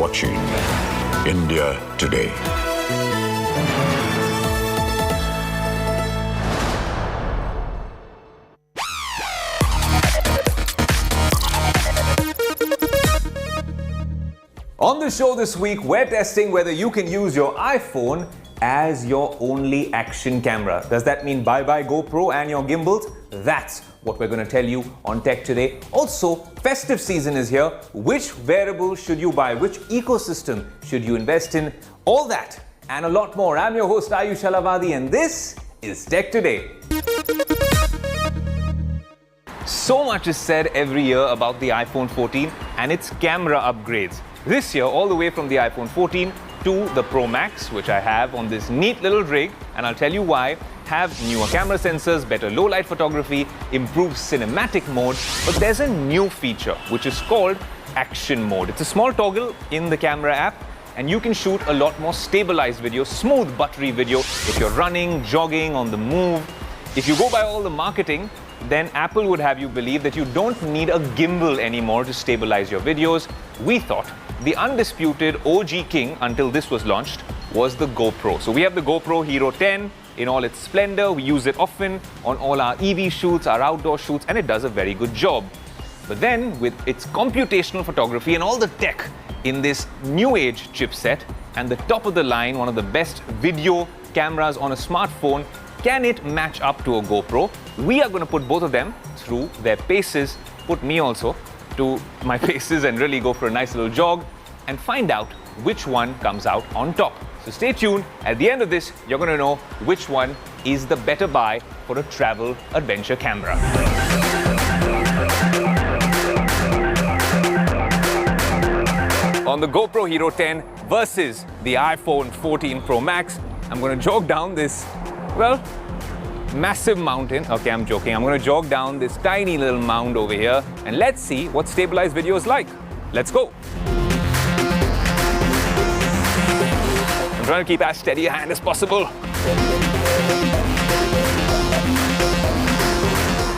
watching India Today. On the show this week, we're testing whether you can use your iPhone as your only action camera. Does that mean bye-bye GoPro and your gimbals? That's what we're going to tell you on Tech Today. Also, festive season is here. Which wearable should you buy? Which ecosystem should you invest in? All that and a lot more. I'm your host Aayush Ailawadi and this is Tech Today. So much is said every year about the iPhone 14 and its camera upgrades. This year, all the way from the iPhone 14 to the Pro Max, which I have on this neat little rig, and I'll tell you why, have newer camera sensors, better low-light photography, improved cinematic mode, but there's a new feature which is called Action Mode. It's a small toggle in the camera app, and you can shoot a lot more stabilized video, smooth, buttery video if you're running, jogging, on the move. If you go by all the marketing, then Apple would have you believe that you don't need a gimbal anymore to stabilize your videos. We thought the undisputed OG king until this was launched was the GoPro. So we have the GoPro Hero 10 in all its splendor. We use it often on all our EV shoots, our outdoor shoots, and it does a very good job. But then with its computational photography and all the tech in this new age chipset and the top of the line, one of the best video cameras on a smartphone, can it match up to a GoPro? We are going to put both of them through their paces, put me also to my paces and really go for a nice little jog and find out which one comes out on top. So stay tuned. At the end of this, you're going to know which one is the better buy for a travel adventure camera. On the GoPro Hero 10 versus the iPhone 14 Pro Max, I'm going to jog down this, well, massive mountain. Okay, I'm joking. I'm going to jog down this tiny little mound over here and let's see what stabilized video is like. Let's go. I'm trying to keep as steady a hand as possible.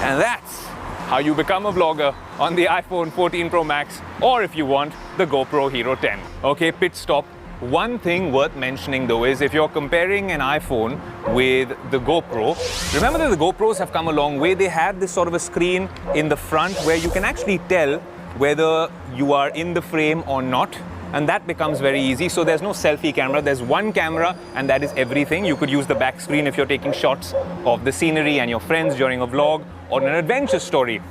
And that's how you become a vlogger on the iPhone 14 Pro Max, or if you want, the GoPro Hero 10. Okay, pit stop. One thing worth mentioning though is if you're comparing an iPhone with the GoPro, remember that the GoPros have come a long way. They have this sort of a screen in the front where you can actually tell whether you are in the frame or not, and that becomes very easy. So there's no selfie camera, there's one camera and that is everything. You could use the back screen if you're taking shots of the scenery and your friends during a vlog or an adventure story.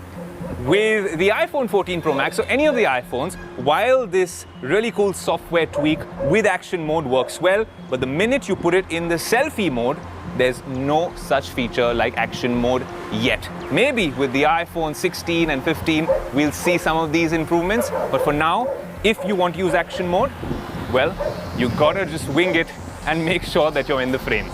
With the iPhone 14 Pro Max, or any of the iPhones, while this really cool software tweak with Action Mode works well, but the minute you put it in the selfie mode, there's no such feature like Action Mode yet. Maybe with the iPhone 16 and 15, we'll see some of these improvements, but for now, if you want to use Action Mode, well, you gotta just wing it and make sure that you're in the frame.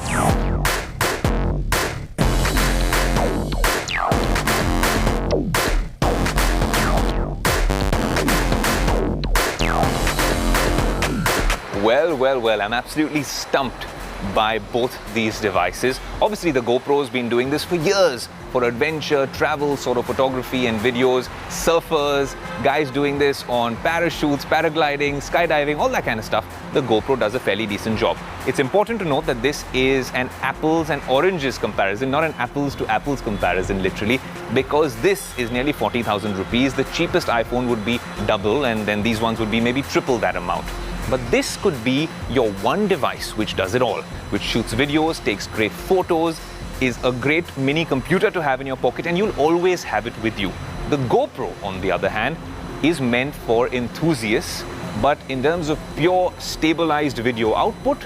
Well, I'm absolutely stumped by both these devices. Obviously, the GoPro's been doing this for years for adventure, travel, sort of photography and videos, surfers, guys doing this on parachutes, paragliding, skydiving, all that kind of stuff. The GoPro does a fairly decent job. It's important to note that this is an apples and oranges comparison, not an apples to apples comparison, literally, because this is nearly 40,000 rupees. The cheapest iPhone would be double, and then these ones would be maybe triple that amount. But this could be your one device which does it all, which shoots videos, takes great photos, is a great mini computer to have in your pocket, and you'll always have it with you. The GoPro, on the other hand, is meant for enthusiasts, but in terms of pure stabilized video output,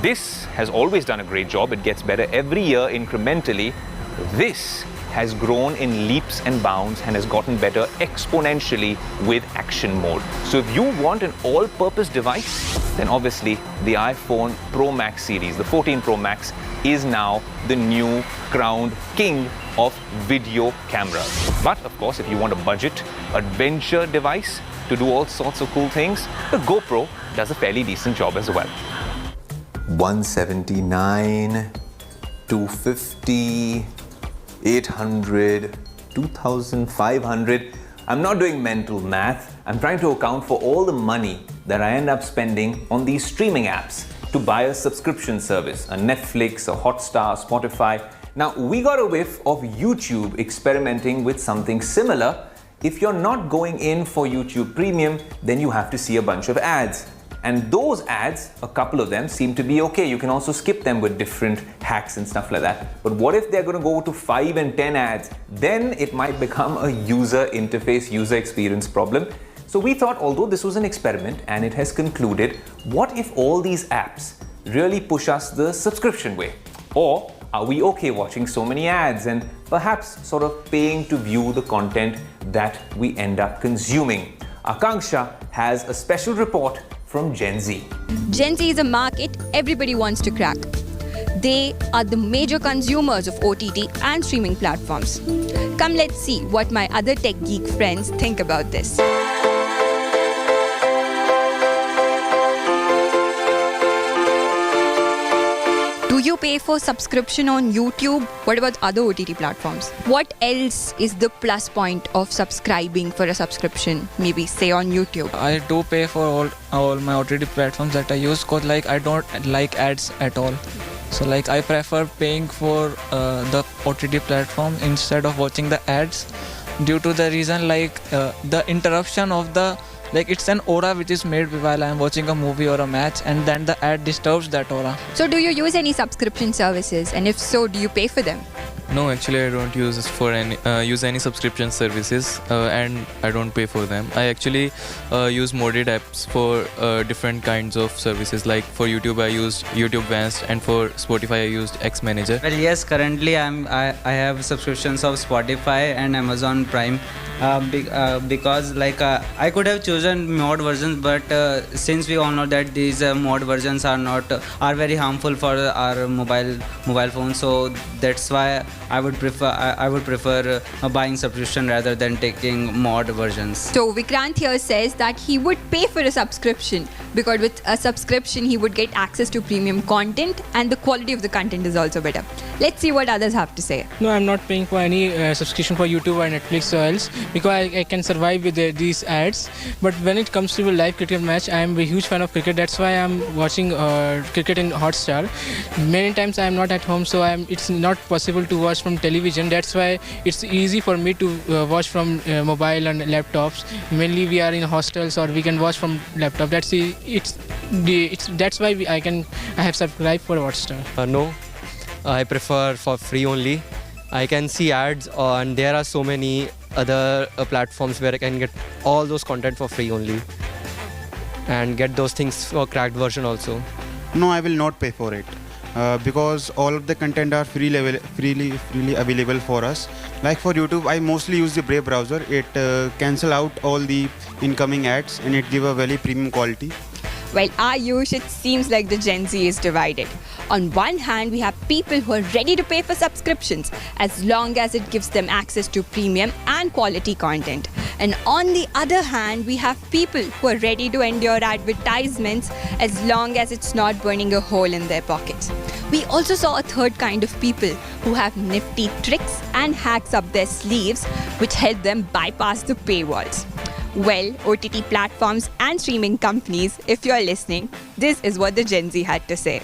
this has always done a great job. It gets better every year incrementally. This has grown in leaps and bounds and has gotten better exponentially with Action Mode. So if you want an all-purpose device, then obviously the iPhone Pro Max series, the 14 Pro Max, is now the new crowned king of video cameras. But of course, if you want a budget adventure device to do all sorts of cool things, the GoPro does a fairly decent job as well. 179, 250, 800, 2,500. I'm not doing mental math. I'm trying to account for all the money that I end up spending on these streaming apps to buy a subscription service, a Netflix, a Hotstar, Spotify. Now, we got a whiff of YouTube experimenting with something similar. If you're not going in for YouTube Premium, then you have to see a bunch of ads. And those ads, a couple of them, seem to be okay. You can also skip them with different hacks and stuff like that. But what if they're going to go to 5 and 10 ads? Then it might become a user interface, user experience problem. So we thought, although this was an experiment and it has concluded, what if all these apps really push us the subscription way? Or are we okay watching so many ads and perhaps sort of paying to view the content that we end up consuming? Akanksha has a special report from Gen Z. Gen Z is a market everybody wants to crack. They are the major consumers of OTT and streaming platforms. Come, let's see what my other tech geek friends think about this. Do you pay for subscription on YouTube? What about other OTT platforms? What else is the plus point of subscribing for a subscription? Maybe say on YouTube. I do pay for all my OTT platforms that I use because I don't like ads at all. So I prefer paying for the OTT platform instead of watching the ads due to the reason the interruption of the it's an aura which is made while I'm watching a movie or a match, and then the ad disturbs that aura. So do you use any subscription services, and if so, do you pay for them? No, actually I don't use any subscription services and I don't pay for them. I actually use modded apps for different kinds of services. Like for YouTube I used YouTube Vanced, and for Spotify I used X Manager. Well, yes, currently I have subscriptions of Spotify and Amazon Prime because I could have chosen mod versions, but since we all know that these mod versions are very harmful for our mobile phones, so that's why I would prefer buying subscription rather than taking mod versions. So Vikrant here says that he would pay for a subscription because with a subscription he would get access to premium content and the quality of the content is also better. Let's see what others have to say. No, I'm not paying for any subscription for YouTube or Netflix or else because I can survive with these ads. But when it comes to a live cricket match, I am a huge fan of cricket. That's why I'm watching cricket in Hotstar. Many times I am not at home, so it's not possible to watch from television. That's why it's easy for me to watch from mobile and laptops. Mainly we are in hostels or we can watch from laptop. That's why I have subscribed for Hotstar. No, I prefer for free only. I can see ads and there are so many other platforms where I can get all those content for free only and get those things for cracked version also. No, I will not pay for it because all of the content are freely available for us. Like for YouTube, I mostly use the Brave browser. It cancel out all the incoming ads and it give a very premium quality. Well, Aayush, it seems like the Gen Z is divided. On one hand, we have people who are ready to pay for subscriptions as long as it gives them access to premium and quality content. And on the other hand, we have people who are ready to endure advertisements as long as it's not burning a hole in their pockets. We also saw a third kind of people who have nifty tricks and hacks up their sleeves which help them bypass the paywalls. Well, OTT platforms and streaming companies, if you're listening, this is what the Gen Z had to say.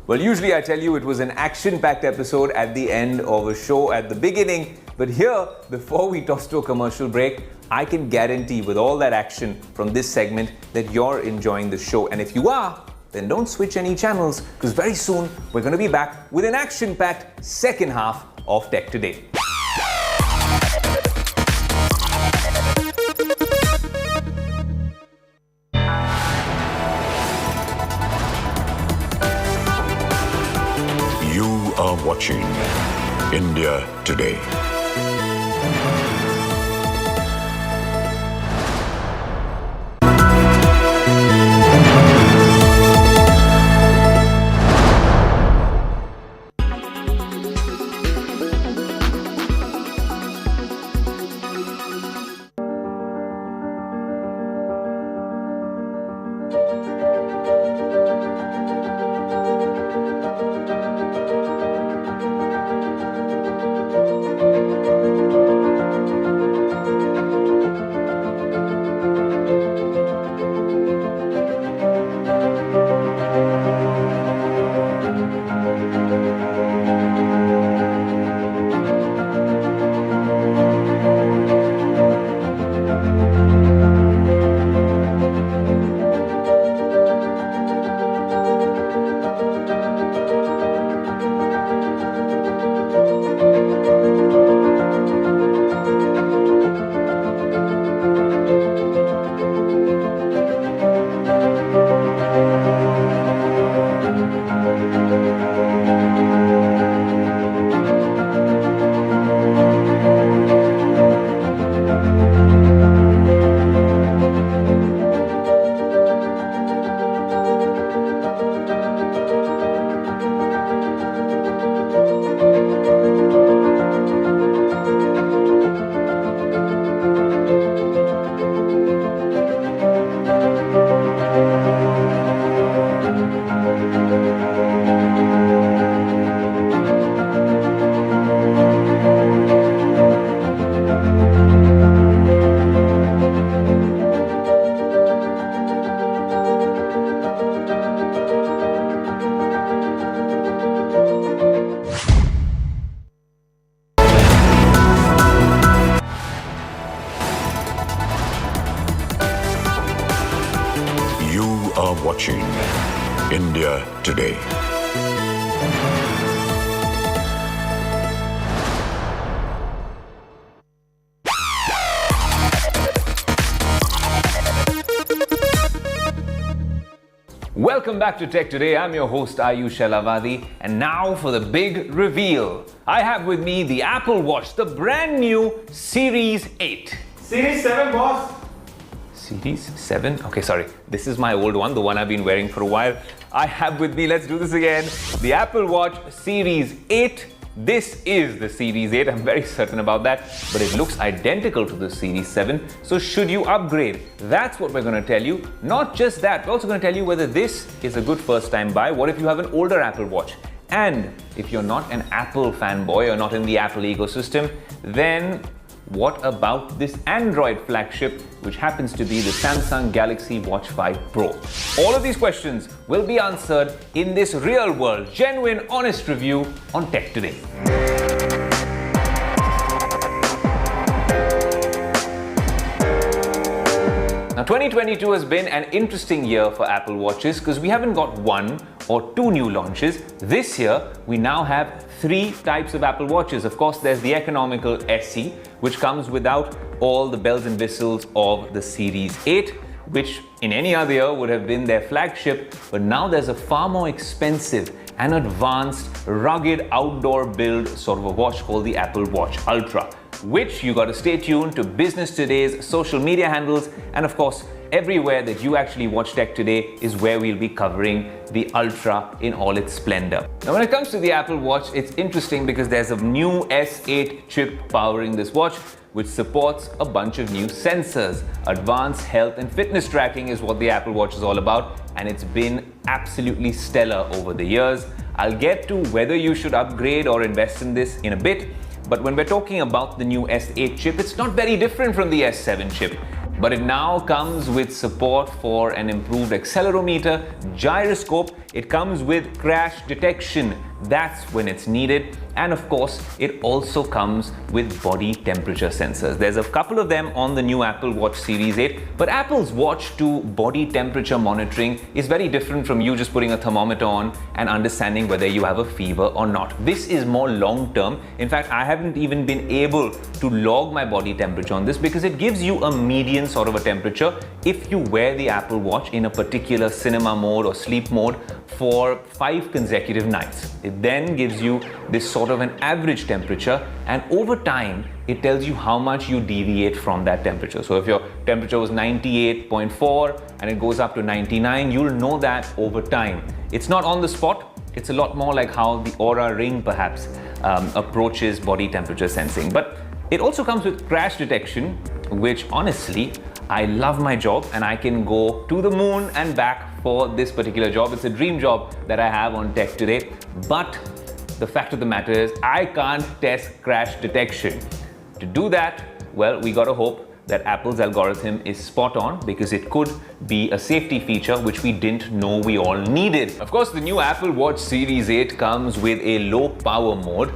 Well, usually I tell you it was an action-packed episode at the end of a show at the beginning. But here, before we toss to a commercial break, I can guarantee with all that action from this segment that you're enjoying the show. And if you are, then don't switch any channels because very soon we're going to be back with an action-packed second half of Tech Today. You are watching India Today. watching India Today. Welcome back to Tech Today. I'm your host Aayush Ailawadi, and now for the big reveal. I have with me the Apple Watch, the brand new Series 8. Series 7, boss. Series 7? Okay, sorry. This is my old one, the one I've been wearing for a while. I have with me, let's do this again, the Apple Watch Series 8. This is the Series 8, I'm very certain about that, but it looks identical to the Series 7, so should you upgrade? That's what we're going to tell you. Not just that, we're also going to tell you whether this is a good first-time buy. What if you have an older Apple Watch? And if you're not an Apple fanboy or not in the Apple ecosystem, then what about this Android flagship, which happens to be the Samsung Galaxy Watch 5 Pro? All of these questions will be answered in this real-world, genuine, honest review on Tech Today. Now, 2022 has been an interesting year for Apple Watches because we haven't got one or two new launches. This year, we now have three types of Apple Watches. Of course, there's the economical SE, which comes without all the bells and whistles of the Series 8, which in any other year would have been their flagship. But now there's a far more expensive and advanced, rugged outdoor build sort of a watch called the Apple Watch Ultra, which you got to stay tuned to Business Today's social media handles, and of course everywhere that you actually watch Tech Today is where we'll be covering the Ultra in all its splendor. Now, when it comes to the Apple Watch, it's interesting because there's a new S8 chip powering this watch, which supports a bunch of new sensors. Advanced health and fitness tracking is what the Apple Watch is all about, and it's been absolutely stellar over the years. I'll get to whether you should upgrade or invest in this in a bit, but when we're talking about the new S8 chip, it's not very different from the S7 chip. But it now comes with support for an improved accelerometer, gyroscope. It comes with crash detection. That's when it's needed. And of course, it also comes with body temperature sensors. There's a couple of them on the new Apple Watch Series 8, but Apple's watch to body temperature monitoring is very different from you just putting a thermometer on and understanding whether you have a fever or not. This is more long-term. In fact, I haven't even been able to log my body temperature on this because it gives you a median sort of a temperature if you wear the Apple Watch in a particular cinema mode or sleep mode for 5 consecutive nights. It then gives you this sort of an average temperature, and over time it tells you how much you deviate from that temperature. So if your temperature was 98.4 and it goes up to 99, you'll know that over time. It's not on the spot. It's a lot more like how the Oura Ring perhaps approaches body temperature sensing. But it also comes with crash detection, which honestly, I love my job and I can go to the moon and back for this particular job. It's a dream job that I have on Tech Today. But the fact of the matter is I can't test crash detection. To do that, well, we gotta hope that Apple's algorithm is spot on, because it could be a safety feature which we didn't know we all needed. Of course, the new Apple Watch Series 8 comes with a low power mode.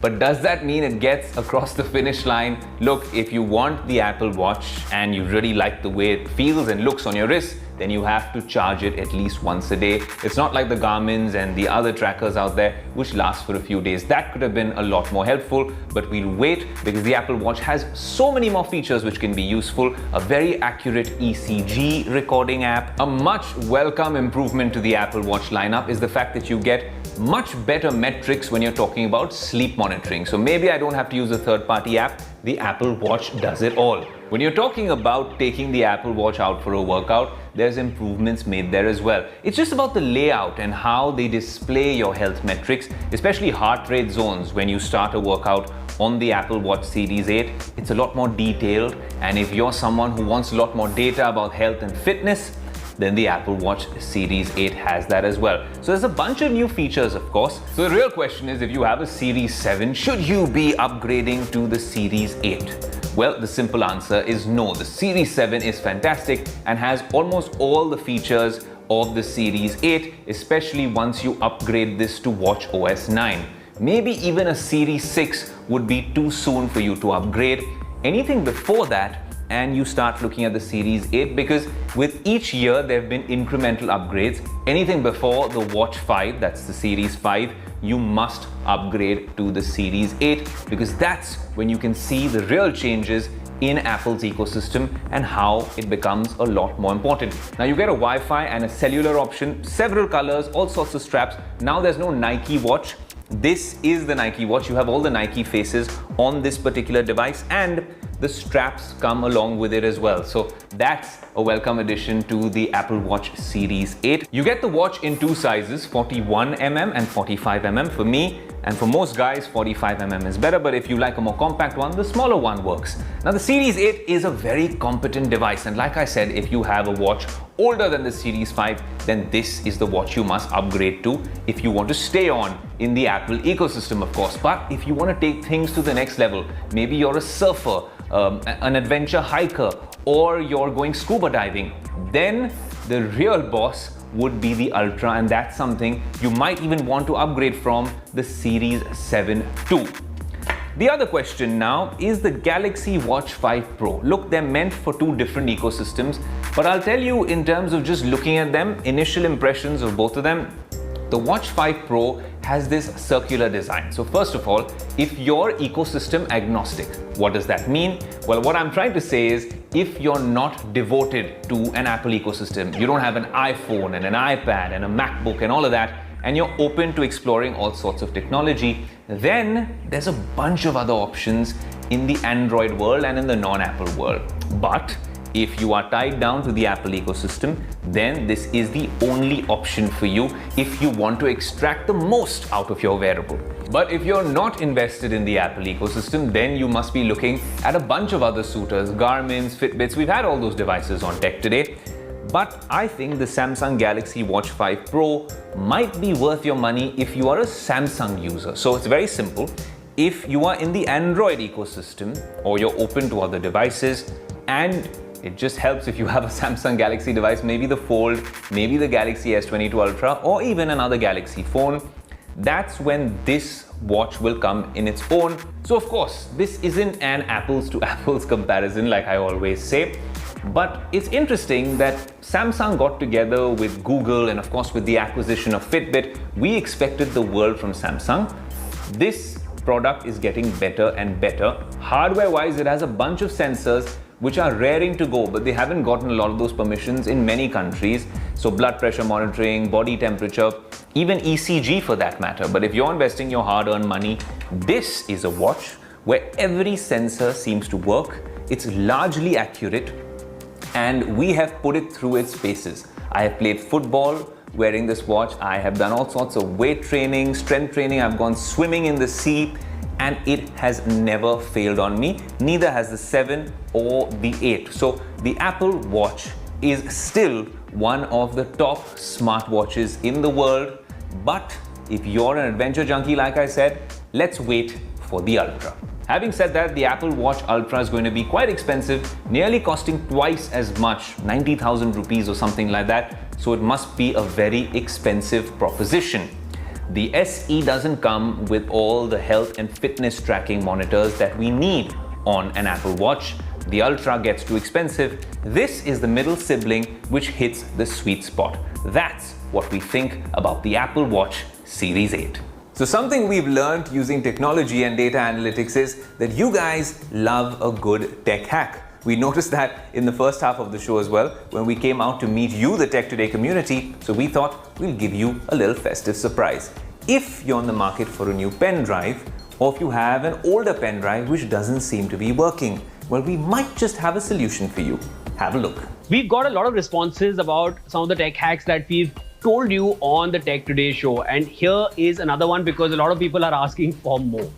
But does that mean it gets across the finish line? Look, if you want the Apple Watch and you really like the way it feels and looks on your wrist, then you have to charge it at least once a day. It's not like the Garmin's and the other trackers out there which last for a few days. That could have been a lot more helpful, but we'll wait because the Apple Watch has so many more features which can be useful. A very accurate ECG recording app. A much welcome improvement to the Apple Watch lineup is the fact that you get much better metrics when you're talking about sleep monitoring. So maybe I don't have to use a third-party app. The Apple Watch does it all. When you're talking about taking the Apple Watch out for a workout, there's improvements made there as well. It's just about the layout and how they display your health metrics, especially heart rate zones when you start a workout on the Apple Watch Series 8. It's a lot more detailed, and if you're someone who wants a lot more data about health and fitness, then the Apple Watch Series 8 has that as well. So there's a bunch of new features, of course. So the real question is, if you have a Series 7, should you be upgrading to the Series 8? Well, the simple answer is no. The Series 7 is fantastic and has almost all the features of the Series 8, especially once you upgrade this to watchOS 9. Maybe even a Series 6 would be too soon for you to upgrade. Anything before that and you start looking at the Series 8, because with each year there have been incremental upgrades. Anything before the Watch 5, that's the Series 5, you must upgrade to the Series 8, because that's when you can see the real changes in Apple's ecosystem and how it becomes a lot more important. Now you get a Wi-Fi and a cellular option, several colors, all sorts of straps. Now there's no Nike watch. This is the Nike watch. You have all the Nike faces on this particular device, and the straps come along with it as well. So that's a welcome addition to the Apple Watch Series 8. You get the watch in two sizes, 41mm and 45mm. For me, and for most guys, 45mm is better, but if you like a more compact one, the smaller one works. Now the Series 8 is a very competent device, and like I said, if you have a watch older than the Series 5, then this is the watch you must upgrade to if you want to stay on in the Apple ecosystem, of course. But if you want to take things to the next level, maybe you're a surfer, an adventure hiker, or you're going scuba diving, then the real boss would be the Ultra, and that's something you might even want to upgrade from the Series 7 too. The other question now is the Galaxy Watch 5 Pro. Look, they're meant for two different ecosystems, but I'll tell you, in terms of just looking at them, initial impressions of both of them, the Watch 5 Pro has this circular design. So first of all, if you're ecosystem agnostic, what does that mean? Well, what I'm trying to say is, if you're not devoted to an Apple ecosystem, you don't have an iPhone and an iPad and a MacBook and all of that, and you're open to exploring all sorts of technology, then there's a bunch of other options in the Android world and in the non-Apple world. But if you are tied down to the Apple ecosystem, then this is the only option for you if you want to extract the most out of your wearable. But if you're not invested in the Apple ecosystem, then you must be looking at a bunch of other suitors, Garmin's, Fitbits. We've had all those devices on Tech Today. But I think the Samsung Galaxy Watch 5 Pro might be worth your money if you are a Samsung user. So it's very simple. If you are in the Android ecosystem, or you're open to other devices, and it just helps if you have a Samsung Galaxy device, maybe the Fold, maybe the Galaxy S22 Ultra, or even another Galaxy phone, that's when this watch will come in its own. So of course, this isn't an apples to apples comparison like I always say, but it's interesting that Samsung got together with Google, and of course with the acquisition of Fitbit, we expected the world from Samsung. This product is getting better and better. Hardware-wise, it has a bunch of sensors which are raring to go, but they haven't gotten a lot of those permissions in many countries. So blood pressure monitoring, body temperature, even ECG for that matter. But if you're investing your hard-earned money, this is a watch where every sensor seems to work. It's largely accurate, and we have put it through its paces. I have played football wearing this watch. I have done all sorts of weight training, strength training. I've gone swimming in the sea, and it has never failed on me. Neither has the 7 or the 8. So the Apple Watch is still one of the top smartwatches in the world. But if you're an adventure junkie, like I said, let's wait for the Ultra. Having said that, the Apple Watch Ultra is going to be quite expensive, nearly costing twice as much, 90,000 rupees or something like that. So it must be a very expensive proposition. The SE doesn't come with all the health and fitness tracking monitors that we need on an Apple Watch. The Ultra gets too expensive. This is the middle sibling which hits the sweet spot. That's what we think about the Apple Watch Series 8. So something we've learned using technology and data analytics is that you guys love a good tech hack. We noticed that in the first half of the show as well, when we came out to meet you, the Tech Today community. So we thought we'll give you a little festive surprise. If you're in the market for a new pen drive, or if you have an older pen drive which doesn't seem to be working, well, we might just have a solution for you. Have a look. We've got a lot of responses about some of the tech hacks that we've told you on the Tech Today show. And here is another one, because a lot of people are asking for more.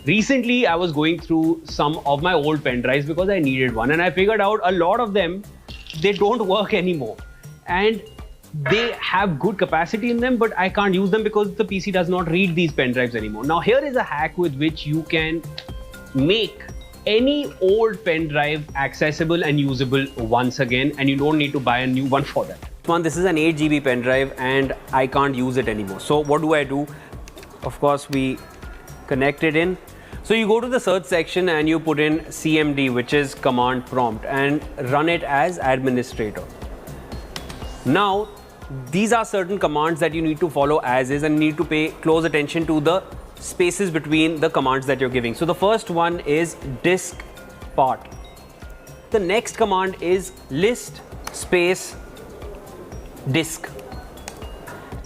Recently, I was going through some of my old pen drives because I needed one, and I figured out a lot of them, they don't work anymore. And they have good capacity in them, but I can't use them because the PC does not read these pen drives anymore. Now, here is a hack with which you can make any old pen drive accessible and usable once again, and you don't need to buy a new one for that. This is an 8 GB pen drive and I can't use it anymore. So what do? Of course, we connect it in. So you go to the search section and you put in CMD, which is command prompt, and run it as administrator. Now, these are certain commands that you need to follow as is, and need to pay close attention to the spaces between the commands that you're giving. So the first one is disk part. The next command is list space disk.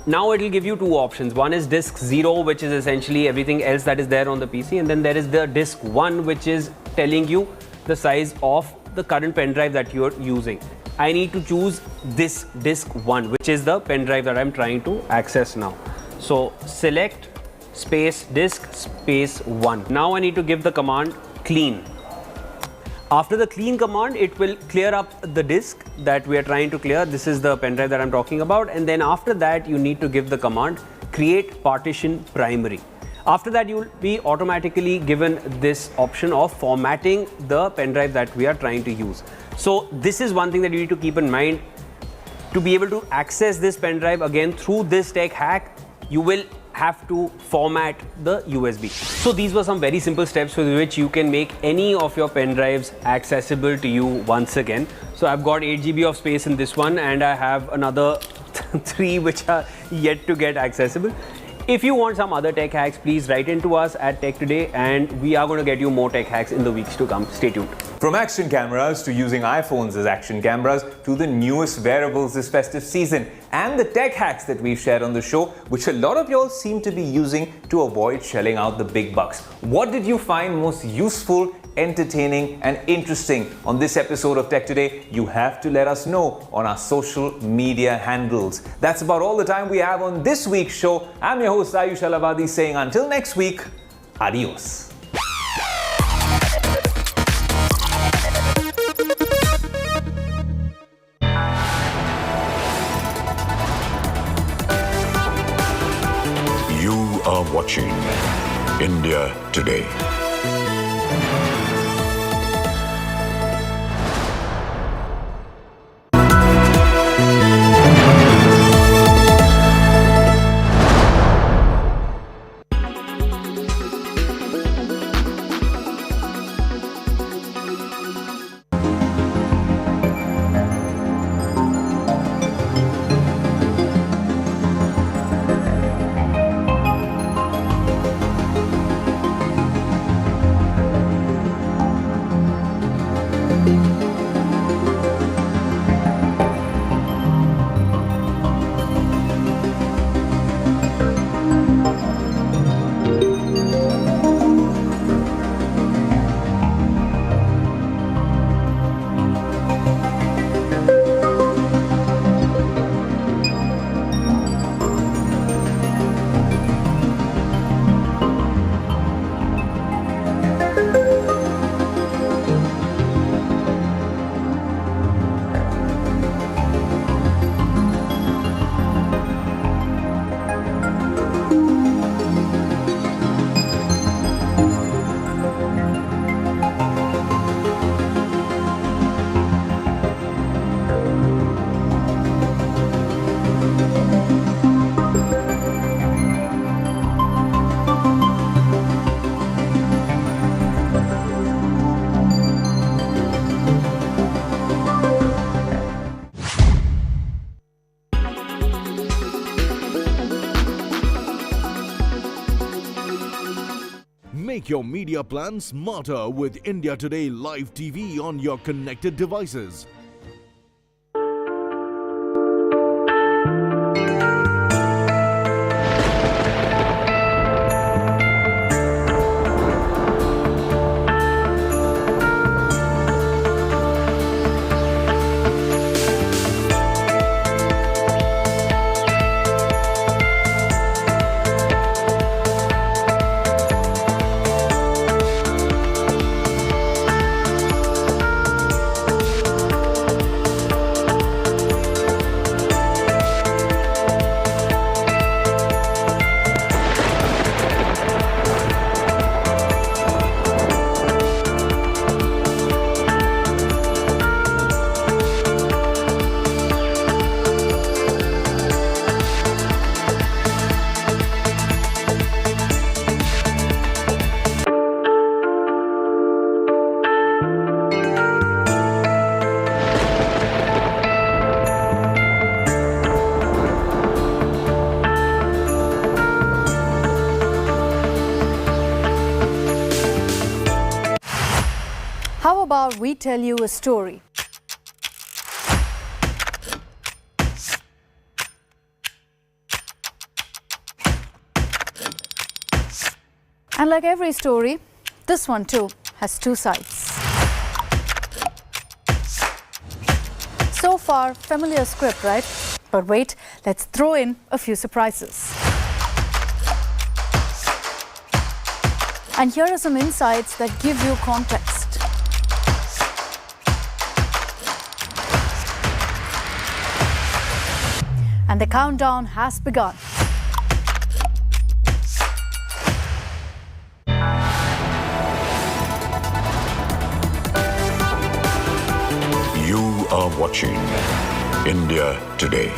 Now it will give you two options. One is disk 0, which is essentially everything else that is there on the PC, and then there is the disk 1, which is telling you the size of the current pen drive that you're using. I need to choose this disk 1, which is the pen drive that I'm trying to access now. So select space disk space 1. Now I need to give the command clean. After the clean command, it will clear up the disk that we are trying to clear. This is the pen drive that I'm talking about. And then after that, you need to give the command create partition primary. After that, you will be automatically given this option of formatting the pen drive that we are trying to use. So this is one thing that you need to keep in mind. To be able to access this pen drive again through this tech hack, you will have to format the USB. So these were some very simple steps with which you can make any of your pen drives accessible to you once again. So I've got 8 GB of space in this one, and I have another 3 which are yet to get accessible. If you want some other tech hacks, please write into us at Tech Today, and we are going to get you more tech hacks in the weeks to come. Stay tuned. From action cameras to using iPhones as action cameras to the newest wearables this festive season and the tech hacks that we've shared on the show, which a lot of y'all seem to be using to avoid shelling out the big bucks. What did you find most useful, entertaining and interesting on this episode of Tech Today? You have to let us know on our social media handles. That's about all the time we have on this week's show. I'm your host Aayush Ailawadi saying until next week, adios. You are watching India Today. Make your media plan smarter with India Today Live TV on your connected devices. How about we tell you a story? And like every story, this one too has two sides. So far, familiar script, right? But wait, let's throw in a few surprises. And here are some insights that give you context. And the countdown has begun. You are watching India Today.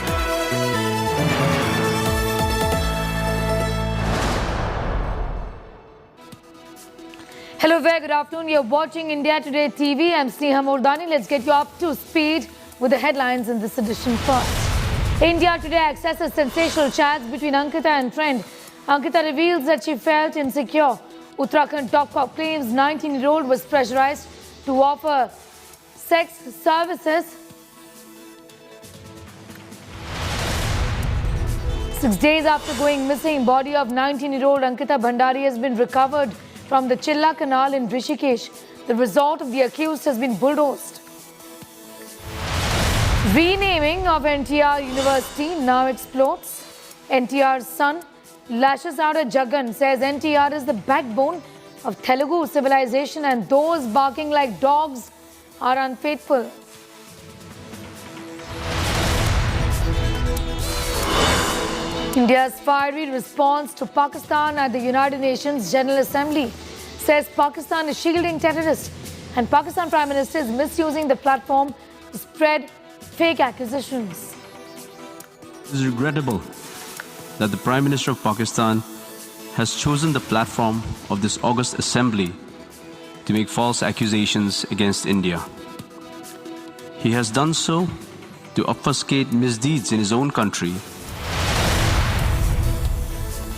Hello, very good afternoon. You're watching India Today TV. I'm Sneha Mordani. Let's get you up to speed with the headlines in this edition first. India Today accesses sensational chats between Ankita and friend. Ankita reveals that she felt insecure. Uttarakhand top cop claims 19-year-old was pressurized to offer sex services. 6 days after going missing, body of 19-year-old Ankita Bhandari has been recovered from the Chilla Canal in Rishikesh. The resort of the accused has been bulldozed. Renaming of NTR University now explodes. NTR's son lashes out at Jagan, says NTR is the backbone of Telugu civilization and those barking like dogs are unfaithful. India's fiery response to Pakistan at the United Nations General Assembly says Pakistan is shielding terrorists and Pakistan Prime Minister is misusing the platform to spread fake accusations. It is regrettable that the Prime Minister of Pakistan has chosen the platform of this August Assembly to make false accusations against India. He has done so to obfuscate misdeeds in his own country